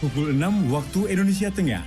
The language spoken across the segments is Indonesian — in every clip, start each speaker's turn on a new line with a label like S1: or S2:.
S1: pukul 6 waktu Indonesia Tengah.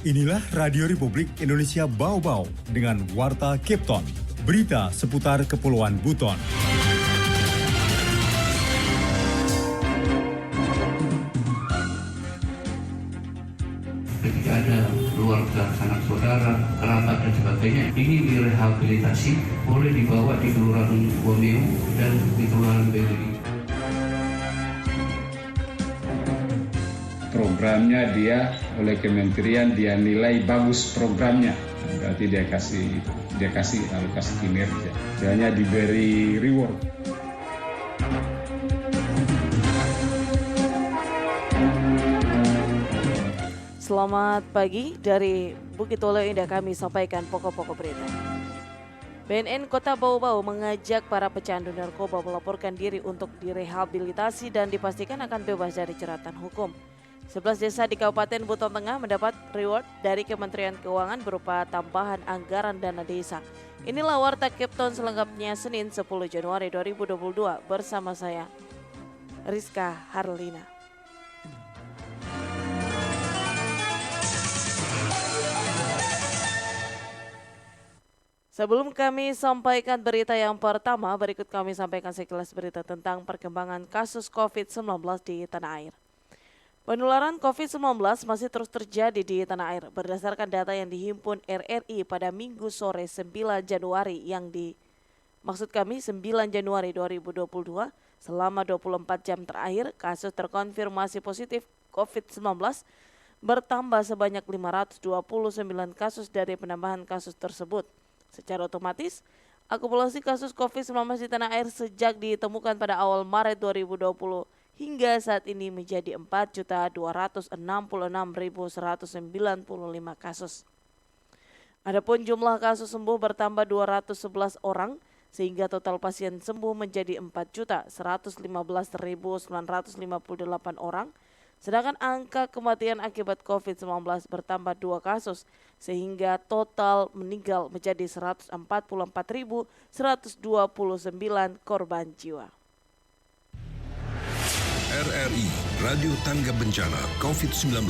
S1: Inilah Radio Republik Indonesia Bau-Bau dengan Warta Cape Town, berita seputar Kepulauan Buton.
S2: Ketika ada keluarga, sanak saudara, kerabat dan sebagainya ingin direhabilitasi, boleh dibawa di Kelurahan Wameo dan di Kelurahan BWI.
S3: Programnya dia oleh kementerian dia nilai bagus programnya, berarti dia kasih alokasi kinerja, hanya diberi reward.
S4: Selamat pagi dari Bukit Oleo Indah, kami sampaikan pokok-pokok berita. BNN Kota Bau-Bau mengajak para pecandu narkoba melaporkan diri untuk direhabilitasi dan dipastikan akan bebas dari jeratan hukum. 11 desa di Kabupaten Buton Tengah mendapat reward dari Kementerian Keuangan berupa tambahan anggaran dana desa. Inilah Warta Cape Town selengkapnya Senin 10 Januari 2022 bersama saya, Rizka Harlina. Sebelum kami sampaikan berita yang pertama, berikut kami sampaikan sekilas berita tentang perkembangan kasus COVID-19 di tanah air. Penularan COVID-19 masih terus terjadi di tanah air berdasarkan data yang dihimpun RRI pada Minggu sore 9 Januari 9 Januari 2022. Selama 24 jam terakhir, kasus terkonfirmasi positif COVID-19 bertambah sebanyak 529 kasus dari penambahan kasus tersebut. Secara otomatis, akumulasi kasus COVID-19 di tanah air sejak ditemukan pada awal Maret 2020 hingga saat ini menjadi 4.266.195 kasus. Adapun jumlah kasus sembuh bertambah 211 orang sehingga total pasien sembuh menjadi 4.115.958 orang. Sedangkan angka kematian akibat COVID-19 bertambah 2 kasus sehingga total meninggal menjadi 144.129 korban jiwa.
S5: RRI Radio Tangga Bencana COVID-19.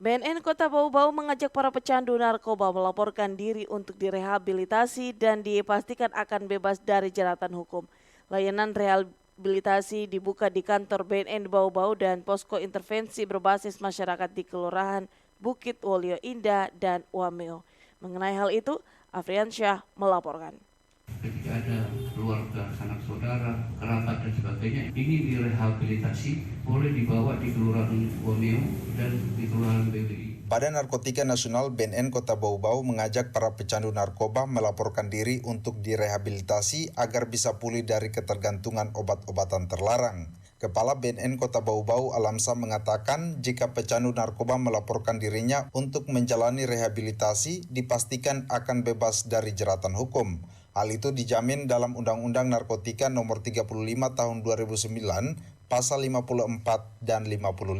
S4: BNN Kota Bau-Bau mengajak para pecandu narkoba melaporkan diri untuk direhabilitasi dan dipastikan akan bebas dari jeratan hukum. Layanan rehabilitasi dibuka di kantor BNN Bau-Bau dan posko intervensi berbasis masyarakat di Kelurahan Bukit Oleo Indah dan Wameo. Mengenai hal itu, Afriansyah melaporkan.
S2: Ketika ada keluarga, sanak saudara, kerabat dan sebagainya ingin direhabilitasi, boleh dibawa di Kelurahan Wameo dan di Kelurahan BWI.
S6: Badan Narkotika Nasional BNN Kota Bau-Bau mengajak para pecandu narkoba melaporkan diri untuk direhabilitasi agar bisa pulih dari ketergantungan obat-obatan terlarang. Kepala BNN Kota Bau-Bau Alamsa mengatakan jika pecandu narkoba melaporkan dirinya untuk menjalani rehabilitasi dipastikan akan bebas dari jeratan hukum. Hal itu dijamin dalam Undang-Undang Narkotika Nomor 35 Tahun 2009, Pasal 54 dan 55.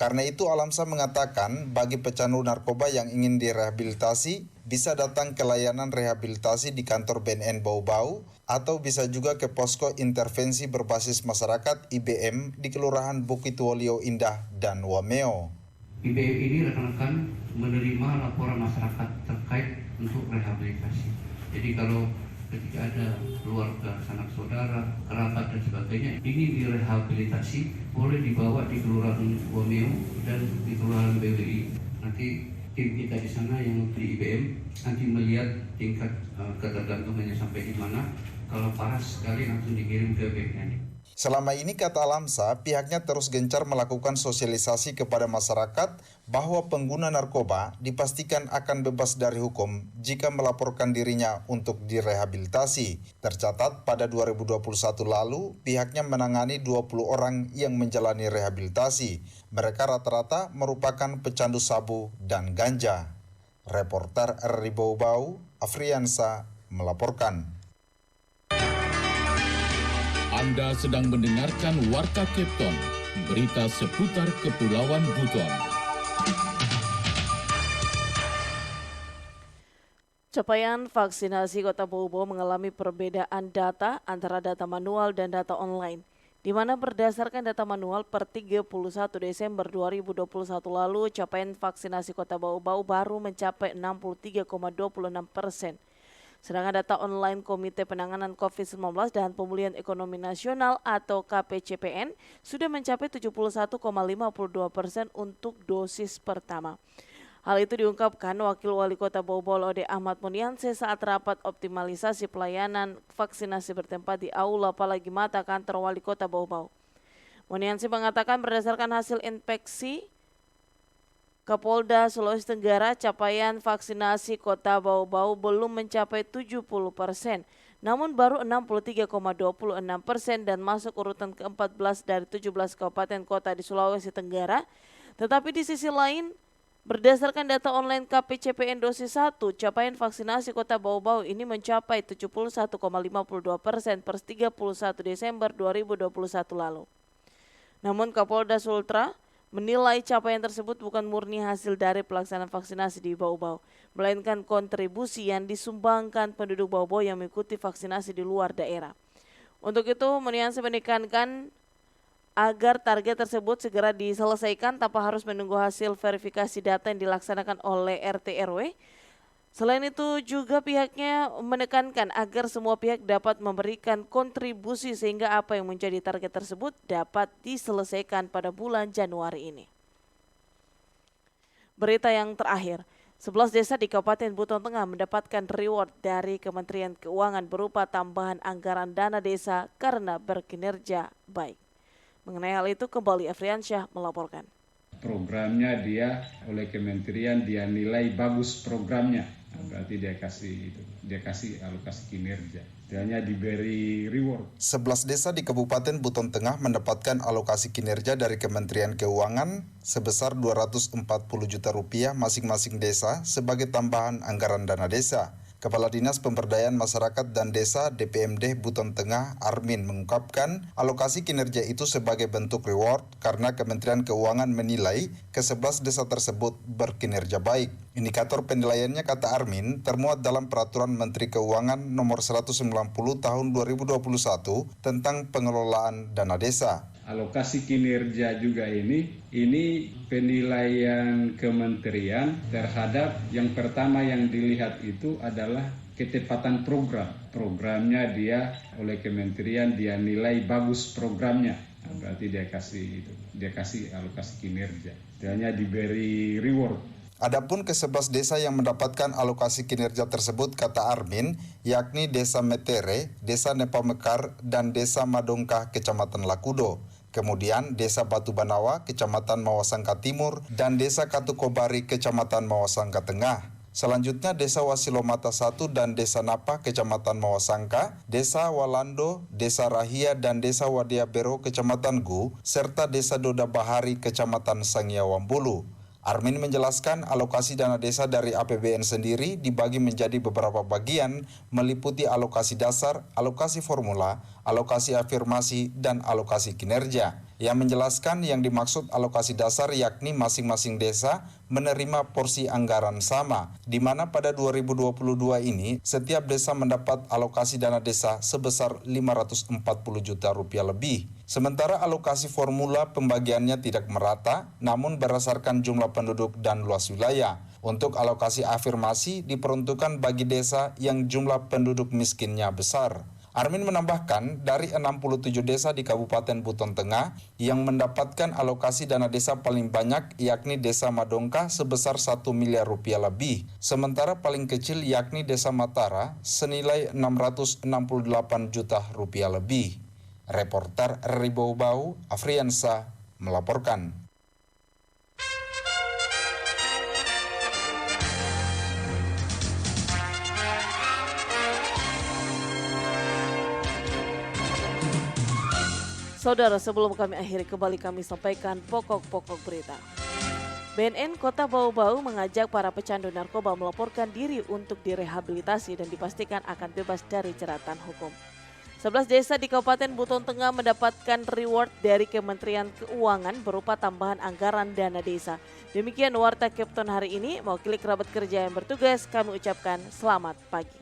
S6: Karena itu Alamsa mengatakan bagi pecandu narkoba yang ingin direhabilitasi bisa datang ke layanan rehabilitasi di kantor BNN Bau-Bau atau bisa juga ke posko intervensi berbasis masyarakat IBM di Kelurahan Bukit Oleo Indah dan Wameo.
S2: IBM ini rekan-rekan menerima laporan masyarakat terkait untuk rehabilitasi. Jadi kalau ketika ada keluarga, sanak saudara, kerabat dan sebagainya ingin direhabilitasi, boleh dibawa di Kelurahan Wameo dan di Kelurahan BWI. Nanti tim kita di sana yang di IBM nanti melihat tingkat ketergantungannya sampai di mana. Kalau parah sekali langsung dikirim ke BNN.
S6: Selama ini kata Alamsa, pihaknya terus gencar melakukan sosialisasi kepada masyarakat bahwa pengguna narkoba dipastikan akan bebas dari hukum jika melaporkan dirinya untuk direhabilitasi. Tercatat pada 2021 lalu, pihaknya menangani 20 orang yang menjalani rehabilitasi. Mereka rata-rata merupakan pecandu sabu dan ganja. Reporter RRI Bau-Bau, Afriansa, melaporkan.
S7: Anda sedang mendengarkan Warta Cape Town, berita seputar Kepulauan Buton.
S4: Capaian vaksinasi Kota Bau-Bau mengalami perbedaan data antara data manual dan data online. di mana berdasarkan data manual per 31 Desember 2021 lalu, capaian vaksinasi Kota Bau-Bau baru mencapai 63,26%. Sedangkan data online Komite Penanganan COVID-19 dan Pemulihan Ekonomi Nasional atau KPCPN sudah mencapai 71,52% untuk dosis pertama. Hal itu diungkapkan Wakil Wali Kota Bau-Bau Laude Ahmad Muniansyah saat rapat optimalisasi pelayanan vaksinasi bertempat di Aula Palagi Mata kantor Wali Kota Bau-Bau. Muniansyah mengatakan berdasarkan hasil inspeksi Kapolda Sulawesi Tenggara, capaian vaksinasi Kota Bau-Bau belum mencapai 70%, namun baru 63,26% dan masuk urutan ke-14 dari 17 kabupaten kota di Sulawesi Tenggara. Tetapi di sisi lain, berdasarkan data online KPCPN dosis 1, capaian vaksinasi Kota Bau-Bau ini mencapai 71,52% per 31 Desember 2021 lalu. Namun Kapolda Sultra menilai capaian tersebut bukan murni hasil dari pelaksanaan vaksinasi di Bau-Bau, melainkan kontribusi yang disumbangkan penduduk Bau-Bau yang mengikuti vaksinasi di luar daerah. Untuk itu, Muniansyah menekankan agar target tersebut segera diselesaikan tanpa harus menunggu hasil verifikasi data yang dilaksanakan oleh RT RW. Selain itu juga pihaknya menekankan agar semua pihak dapat memberikan kontribusi sehingga apa yang menjadi target tersebut dapat diselesaikan pada bulan Januari ini. Berita yang terakhir, 11 desa di Kabupaten Buton Tengah mendapatkan reward dari Kementerian Keuangan berupa tambahan anggaran dana desa karena berkinerja baik. Mengenai hal itu kembali Afriansyah melaporkan.
S3: Programnya dia oleh kementerian dia nilai bagus programnya, berarti dia kasih alokasi kinerja. Dia hanya diberi reward.
S6: 11 desa di Kabupaten Buton Tengah mendapatkan alokasi kinerja dari Kementerian Keuangan sebesar Rp240 juta masing-masing desa sebagai tambahan anggaran dana desa. Kepala Dinas Pemberdayaan Masyarakat dan Desa DPMD Buton Tengah Armin mengungkapkan alokasi kinerja itu sebagai bentuk reward karena Kementerian Keuangan menilai ke-11 desa tersebut berkinerja baik. Indikator penilaiannya, kata Armin, termuat dalam Peraturan Menteri Keuangan Nomor 190 Tahun 2021 tentang pengelolaan dana desa.
S3: Alokasi kinerja juga ini penilaian kementerian terhadap yang pertama yang dilihat itu adalah ketepatan program. Programnya dia oleh kementerian dia nilai bagus programnya. Berarti dia kasih alokasi kinerja. Dia hanya diberi reward.
S6: Adapun ke-11 desa yang mendapatkan alokasi kinerja tersebut, kata Armin, yakni Desa Metere, Desa Nepamekar, dan Desa Madongkah, Kecamatan Lakudo. Kemudian Desa Batu Banawa, Kecamatan Mawasangka Timur, dan Desa Katukobari, Kecamatan Mawasangka Tengah. Selanjutnya Desa Wasilomata 1 dan Desa Napa, Kecamatan Mawasangka, Desa Walando, Desa Rahia, dan Desa Wadiabero, Kecamatan Gu, serta Desa Doda Bahari, Kecamatan Sangiawambulu. Armin menjelaskan alokasi dana desa dari APBN sendiri dibagi menjadi beberapa bagian, meliputi alokasi dasar, alokasi formula, alokasi afirmasi, dan alokasi kinerja. Ia menjelaskan yang dimaksud alokasi dasar yakni masing-masing desa menerima porsi anggaran sama, di mana pada 2022 ini setiap desa mendapat alokasi dana desa sebesar Rp540 juta lebih. Sementara alokasi formula pembagiannya tidak merata, namun berdasarkan jumlah penduduk dan luas wilayah. Untuk alokasi afirmasi diperuntukkan bagi desa yang jumlah penduduk miskinnya besar. Armin menambahkan dari 67 desa di Kabupaten Buton Tengah yang mendapatkan alokasi dana desa paling banyak yakni Desa Madongkah sebesar Rp1 miliar lebih. Sementara paling kecil yakni Desa Matara senilai Rp668 juta lebih. Reporter RRI Bau-Bau, Afriansyah melaporkan.
S4: Saudara, sebelum kami akhiri kembali kami sampaikan pokok-pokok berita. BNN Kota Bau-Bau mengajak para pecandu narkoba melaporkan diri untuk direhabilitasi dan dipastikan akan bebas dari jeratan hukum. 11 desa di Kabupaten Buton Tengah mendapatkan reward dari Kementerian Keuangan berupa tambahan anggaran dana desa. Demikian Warta Kepton hari ini. Mewakili kerabat kerja yang bertugas, kami ucapkan selamat pagi.